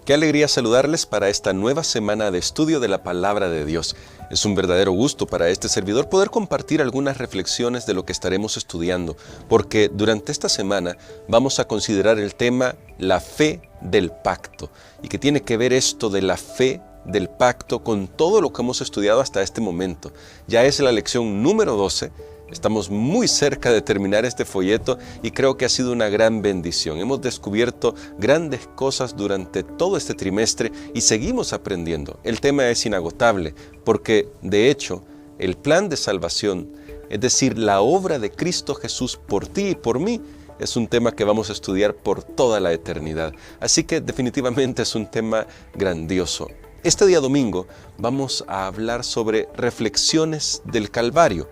Qué alegría saludarles para esta nueva semana de estudio de la Palabra de Dios. Es un verdadero gusto para este servidor poder compartir algunas reflexiones de lo que estaremos estudiando, porque durante esta semana vamos a considerar el tema la fe del pacto, y que tiene que ver esto de la fe del pacto con todo lo que hemos estudiado hasta este momento. Ya es la lección número 12. Estamos muy cerca de terminar este folleto y creo que ha sido una gran bendición. Hemos descubierto grandes cosas durante todo este trimestre y seguimos aprendiendo. El tema es inagotable porque, de hecho, el plan de salvación, es decir, la obra de Cristo Jesús por ti y por mí, es un tema que vamos a estudiar por toda la eternidad. Así que definitivamente es un tema grandioso. Este día domingo vamos a hablar sobre reflexiones del Calvario.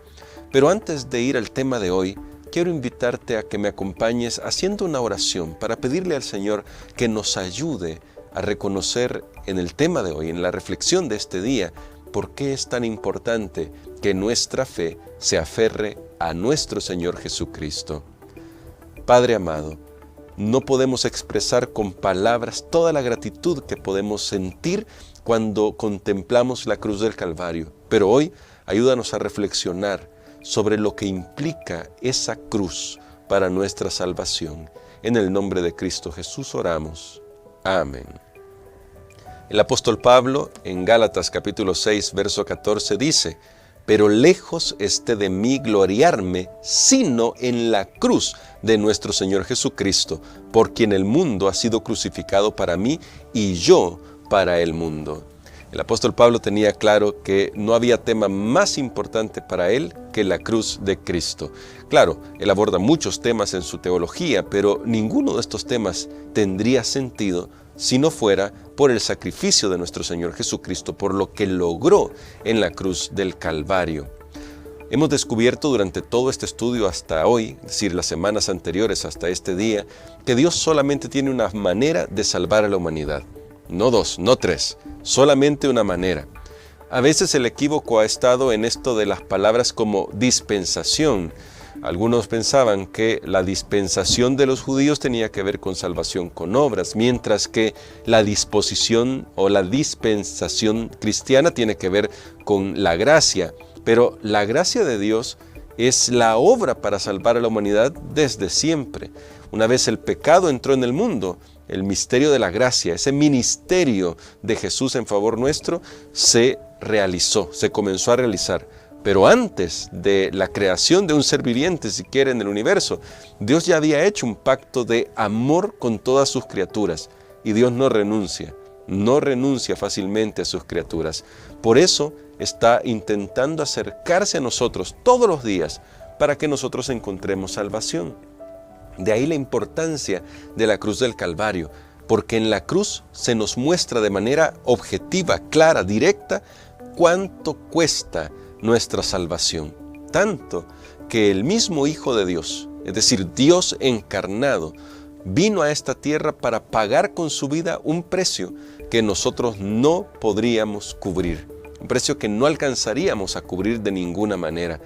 Pero antes de ir al tema de hoy, quiero invitarte a que me acompañes haciendo una oración para pedirle al Señor que nos ayude a reconocer en el tema de hoy, en la reflexión de este día, por qué es tan importante que nuestra fe se aferre a nuestro Señor Jesucristo. Padre amado, no podemos expresar con palabras toda la gratitud que podemos sentir cuando contemplamos la cruz del Calvario, pero hoy ayúdanos a reflexionar sobre lo que implica esa cruz para nuestra salvación. En el nombre de Cristo Jesús oramos. Amén. El apóstol Pablo en Gálatas capítulo 6, verso 14 dice: «Pero lejos esté de mí gloriarme, sino en la cruz de nuestro Señor Jesucristo, por quien el mundo ha sido crucificado para mí y yo para el mundo». El apóstol Pablo tenía claro que no había tema más importante para él que la cruz de Cristo. Claro, él aborda muchos temas en su teología, pero ninguno de estos temas tendría sentido si no fuera por el sacrificio de nuestro Señor Jesucristo, por lo que logró en la cruz del Calvario. Hemos descubierto durante todo este estudio hasta hoy, es decir, las semanas anteriores hasta este día, que Dios solamente tiene una manera de salvar a la humanidad. No dos, no tres, solamente una manera. A veces el equívoco ha estado en esto de las palabras como dispensación. Algunos pensaban que la dispensación de los judíos tenía que ver con salvación con obras, mientras que la disposición o la dispensación cristiana tiene que ver con la gracia. Pero la gracia de Dios es la obra para salvar a la humanidad desde siempre. Una vez el pecado entró en el mundo, el misterio de la gracia, ese ministerio de Jesús en favor nuestro, se realizó, se comenzó a realizar. Pero antes de la creación de un ser viviente, si quiere, en el universo, Dios ya había hecho un pacto de amor con todas sus criaturas. Y Dios no renuncia fácilmente a sus criaturas. Por eso está intentando acercarse a nosotros todos los días para que nosotros encontremos salvación. De ahí la importancia de la cruz del Calvario, porque en la cruz se nos muestra de manera objetiva, clara, directa, cuánto cuesta nuestra salvación. Tanto que el mismo Hijo de Dios, es decir, Dios encarnado, vino a esta tierra para pagar con su vida un precio que nosotros no podríamos cubrir, un precio que no alcanzaríamos a cubrir de ninguna manera.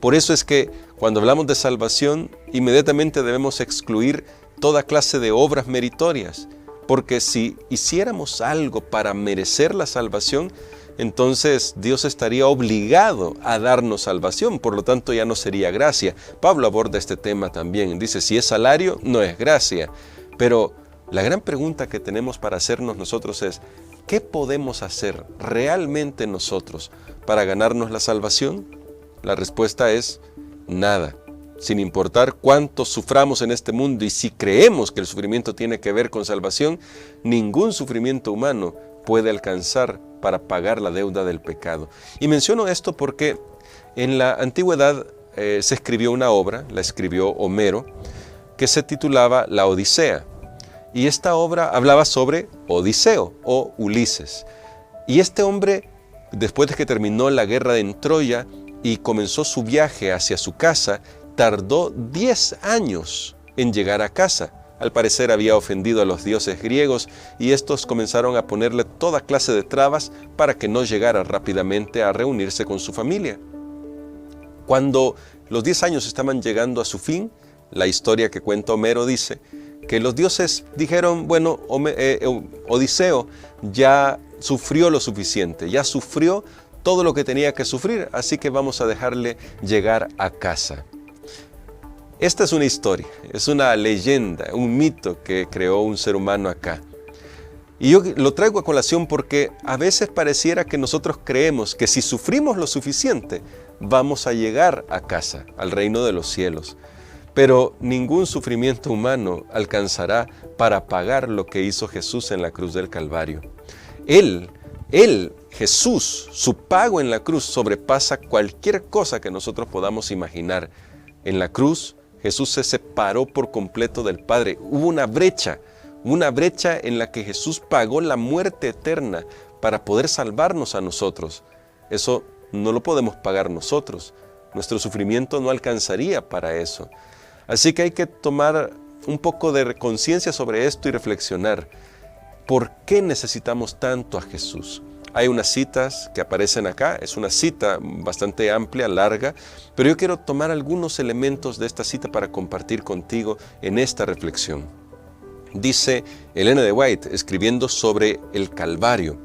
Por eso es que cuando hablamos de salvación, inmediatamente debemos excluir toda clase de obras meritorias, porque si hiciéramos algo para merecer la salvación, entonces Dios estaría obligado a darnos salvación, por lo tanto ya no sería gracia. Pablo aborda este tema también, dice, si es salario, no es gracia. Pero la gran pregunta que tenemos para hacernos nosotros es, ¿qué podemos hacer realmente nosotros para ganarnos la salvación? La respuesta es nada. Sin importar cuánto suframos en este mundo y si creemos que el sufrimiento tiene que ver con salvación, ningún sufrimiento humano puede alcanzar para pagar la deuda del pecado. Y menciono esto porque en la antigüedad se escribió una obra, la escribió Homero, que se titulaba La Odisea. Y esta obra hablaba sobre Odiseo o Ulises. Y este hombre, después de que terminó la guerra en Troya y comenzó su viaje hacia su casa, tardó 10 años en llegar a casa. Al parecer había ofendido a los dioses griegos y estos comenzaron a ponerle toda clase de trabas para que no llegara rápidamente a reunirse con su familia. Cuando los 10 años estaban llegando a su fin, la historia que cuenta Homero dice que los dioses dijeron, bueno, Odiseo ya sufrió lo suficiente, ya sufrió todo lo que tenía que sufrir, así que vamos a dejarle llegar a casa. Esta es una historia, es una leyenda, un mito que creó un ser humano acá. Y yo lo traigo a colación porque a veces pareciera que nosotros creemos que si sufrimos lo suficiente, vamos a llegar a casa, al reino de los cielos. Pero ningún sufrimiento humano alcanzará para pagar lo que hizo Jesús en la cruz del Calvario. Jesús, su pago en la cruz sobrepasa cualquier cosa que nosotros podamos imaginar. En la cruz, Jesús se separó por completo del Padre. Hubo una brecha en la que Jesús pagó la muerte eterna para poder salvarnos a nosotros. Eso no lo podemos pagar nosotros. Nuestro sufrimiento no alcanzaría para eso. Así que hay que tomar un poco de conciencia sobre esto y reflexionar. ¿Por qué necesitamos tanto a Jesús? Hay unas citas que aparecen acá, es una cita bastante amplia, larga, pero yo quiero tomar algunos elementos de esta cita para compartir contigo en esta reflexión. Dice Elena de White, escribiendo sobre el Calvario,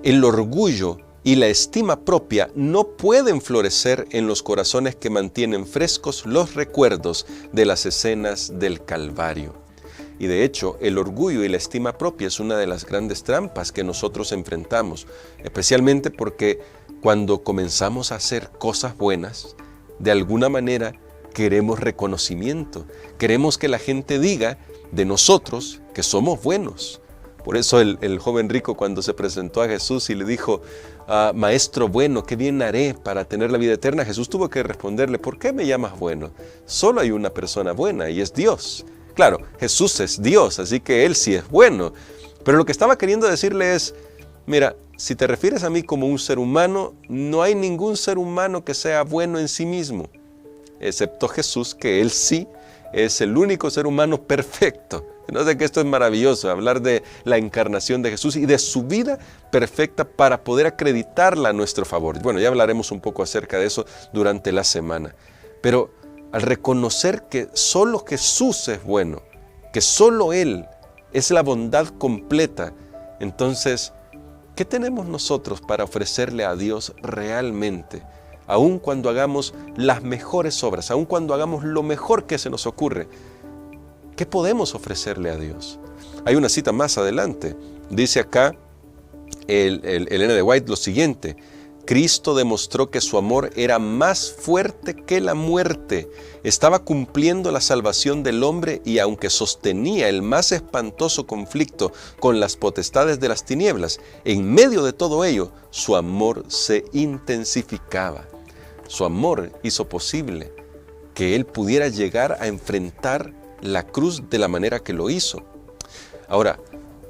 el orgullo y la estima propia no pueden florecer en los corazones que mantienen frescos los recuerdos de las escenas del Calvario. Y de hecho, el orgullo y la estima propia es una de las grandes trampas que nosotros enfrentamos, especialmente porque cuando comenzamos a hacer cosas buenas, de alguna manera queremos reconocimiento, queremos que la gente diga de nosotros que somos buenos. Por eso el joven rico, cuando se presentó a Jesús y le dijo, Maestro bueno, ¿qué bien haré para tener la vida eterna? Jesús tuvo que responderle, ¿por qué me llamas bueno? Solo hay una persona buena y es Dios. Claro, Jesús es Dios, así que Él sí es bueno. Pero lo que estaba queriendo decirle es, mira, si te refieres a mí como un ser humano, no hay ningún ser humano que sea bueno en sí mismo, excepto Jesús, que Él sí es el único ser humano perfecto. No sé que esto es maravilloso, hablar de la encarnación de Jesús y de su vida perfecta para poder acreditarla a nuestro favor. Bueno, ya hablaremos un poco acerca de eso durante la semana. Pero al reconocer que solo Jesús es bueno, que solo Él es la bondad completa, entonces, ¿qué tenemos nosotros para ofrecerle a Dios realmente? Aun cuando hagamos las mejores obras, aun cuando hagamos lo mejor que se nos ocurre, ¿qué podemos ofrecerle a Dios? Hay una cita más adelante. Dice acá Elena de White lo siguiente: Cristo demostró que su amor era más fuerte que la muerte. Estaba cumpliendo la salvación del hombre y aunque sostenía el más espantoso conflicto con las potestades de las tinieblas, en medio de todo ello, su amor se intensificaba. Su amor hizo posible que Él pudiera llegar a enfrentar la cruz de la manera que lo hizo. Ahora,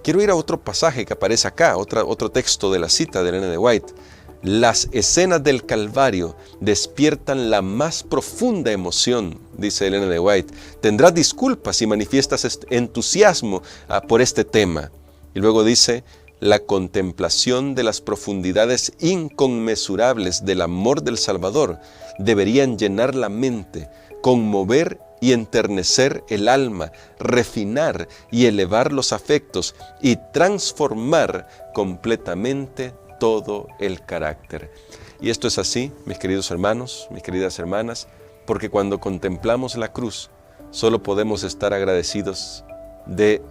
quiero ir a otro pasaje que aparece acá, otro texto de la cita de Elena de White. Las escenas del Calvario despiertan la más profunda emoción, dice Elena de White. Tendrás disculpas si manifiestas entusiasmo por este tema. Y luego dice, la contemplación de las profundidades inconmensurables del amor del Salvador deberían llenar la mente, conmover y enternecer el alma, refinar y elevar los afectos y transformar completamente todo el carácter. Y esto es así, mis queridos hermanos, mis queridas hermanas, porque cuando contemplamos la cruz, solo podemos estar agradecidos de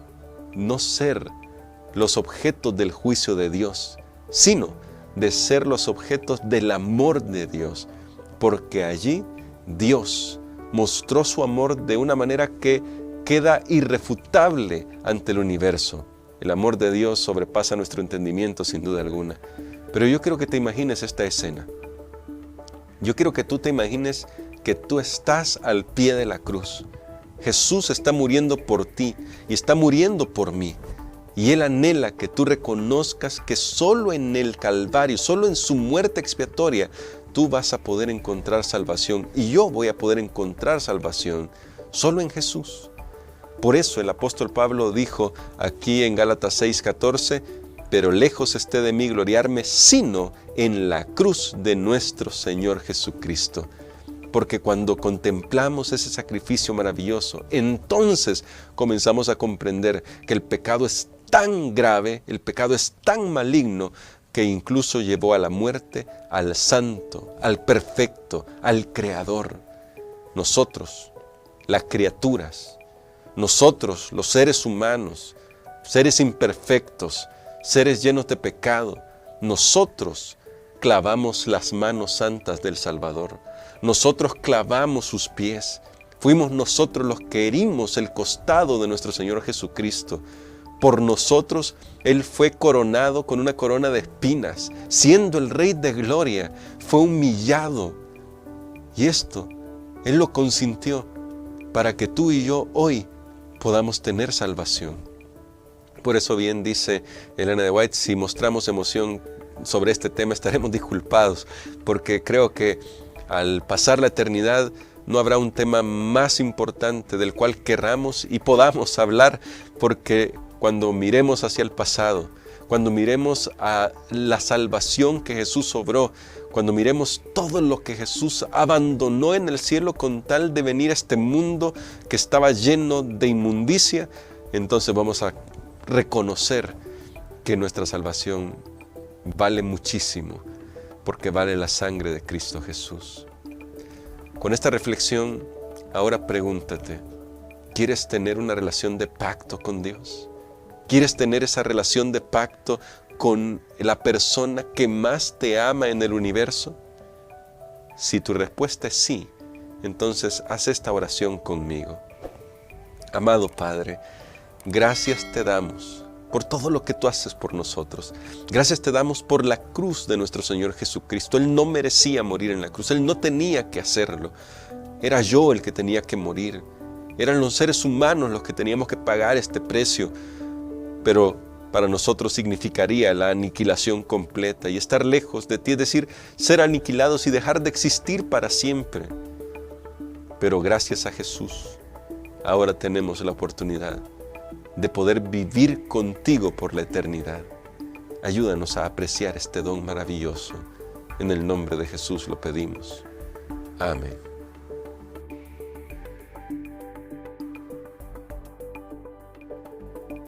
no ser los objetos del juicio de Dios, sino de ser los objetos del amor de Dios, porque allí Dios mostró su amor de una manera que queda irrefutable ante el universo. El amor de Dios sobrepasa nuestro entendimiento sin duda alguna. Pero yo quiero que te imagines esta escena. Yo quiero que tú te imagines que tú estás al pie de la cruz. Jesús está muriendo por ti y está muriendo por mí. Y Él anhela que tú reconozcas que solo en el Calvario, solo en su muerte expiatoria, tú vas a poder encontrar salvación. Y yo voy a poder encontrar salvación solo en Jesús. Por eso el apóstol Pablo dijo aquí en Gálatas 6:14, pero lejos esté de mí gloriarme, sino en la cruz de nuestro Señor Jesucristo. porque cuando contemplamos ese sacrificio maravilloso, entonces comenzamos a comprender que el pecado es tan grave, el pecado es tan maligno, que incluso llevó a la muerte al santo, al perfecto, al creador. Nosotros, las criaturas, nosotros, los seres humanos, seres imperfectos, seres llenos de pecado, nosotros clavamos las manos santas del Salvador. Nosotros clavamos sus pies. Fuimos nosotros los que herimos el costado de nuestro Señor Jesucristo. Por nosotros Él fue coronado con una corona de espinas. Siendo el Rey de Gloria, fue humillado. Y esto Él lo consintió para que tú y yo hoy podamos tener salvación. Por eso bien dice Elena de White, si mostramos emoción sobre este tema estaremos disculpados, porque creo que al pasar la eternidad no habrá un tema más importante del cual querramos y podamos hablar, porque cuando miremos hacia el pasado, cuando miremos a la salvación que Jesús obró, cuando miremos todo lo que Jesús abandonó en el cielo con tal de venir a este mundo que estaba lleno de inmundicia, entonces vamos a reconocer que nuestra salvación vale muchísimo, porque vale la sangre de Cristo Jesús. Con esta reflexión, ahora pregúntate, ¿quieres tener una relación de pacto con Dios? ¿Quieres tener esa relación de pacto con la persona que más te ama en el universo? Si tu respuesta es sí, entonces haz esta oración conmigo. Amado Padre, gracias te damos por todo lo que tú haces por nosotros. Gracias te damos por la cruz de nuestro Señor Jesucristo. Él no merecía morir en la cruz, Él no tenía que hacerlo. Era yo el que tenía que morir. Eran los seres humanos los que teníamos que pagar este precio. Pero para nosotros significaría la aniquilación completa y estar lejos de ti, es decir, ser aniquilados y dejar de existir para siempre. Pero gracias a Jesús, ahora tenemos la oportunidad de poder vivir contigo por la eternidad. Ayúdanos a apreciar este don maravilloso. En el nombre de Jesús lo pedimos. Amén.